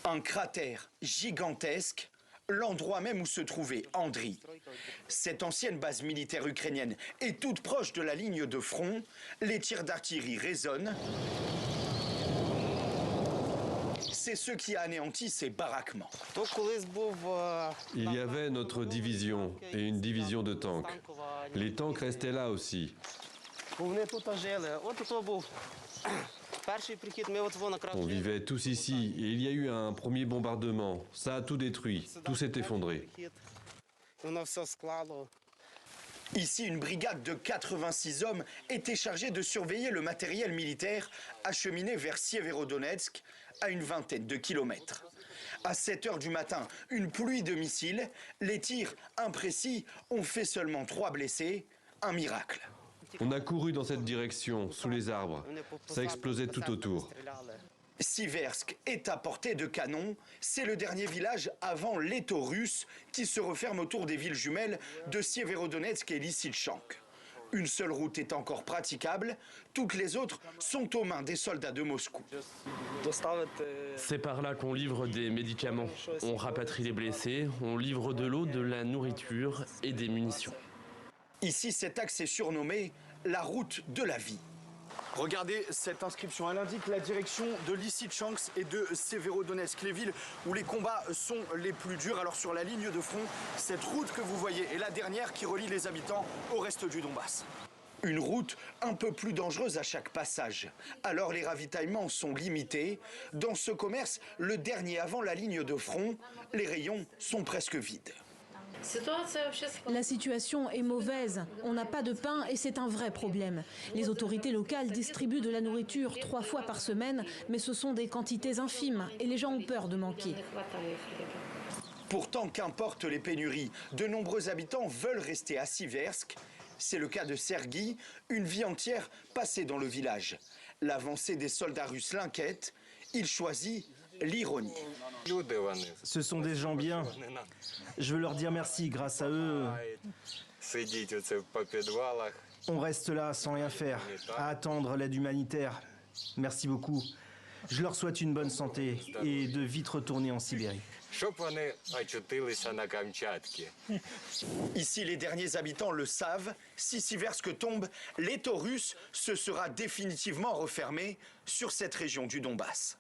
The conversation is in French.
Un cratère gigantesque, l'endroit même où se trouvait Andriy. Cette ancienne base militaire ukrainienne est toute proche de la ligne de front. Les tirs d'artillerie résonnent. C'est ce qui a anéanti ces baraquements. Il y avait notre division et une division de tanks. Les tanks restaient là aussi. On vivait tous ici et il y a eu un premier bombardement. Ça a tout détruit, tout s'est effondré. Ici, une brigade de 86 hommes était chargée de surveiller le matériel militaire acheminé vers Sieverodonetsk, à une vingtaine de kilomètres. À 7 heures du matin, une pluie de missiles, les tirs imprécis ont fait seulement 3 blessés, un miracle. On a couru dans cette direction, sous les arbres. Ça explosait tout autour. Siversk est à portée de canon. C'est le dernier village avant l'étau russe qui se referme autour des villes jumelles de Sieverodonetsk et Lysychansk. Une seule route est encore praticable. Toutes les autres sont aux mains des soldats de Moscou. C'est par là qu'on livre des médicaments. On rapatrie les blessés, on livre de l'eau, de la nourriture et des munitions. Ici, cet axe est surnommé la route de la vie. Regardez cette inscription, elle indique la direction de Lysychansk et de Severodonetsk, les villes où les combats sont les plus durs. Alors sur la ligne de front, cette route que vous voyez est la dernière qui relie les habitants au reste du Donbass. Une route un peu plus dangereuse à chaque passage. Alors les ravitaillements sont limités. Dans ce commerce, le dernier avant la ligne de front, les rayons sont presque vides. La situation est mauvaise. On n'a pas de pain et c'est un vrai problème. Les autorités locales distribuent de la nourriture 3 fois par semaine, mais ce sont des quantités infimes et les gens ont peur de manquer. Pourtant, qu'importe les pénuries, de nombreux habitants veulent rester à Siversk. C'est le cas de Serguy, une vie entière passée dans le village. L'avancée des soldats russes l'inquiète. Il choisit l'ironie. Ce sont des gens bien. Je veux leur dire merci. Grâce à eux, on reste là sans rien faire, à attendre l'aide humanitaire. Merci beaucoup. Je leur souhaite une bonne santé et de vite retourner en Sibérie. Ici, les derniers habitants le savent. Si Siversk tombe, l'étau russe se sera définitivement refermé sur cette région du Donbass.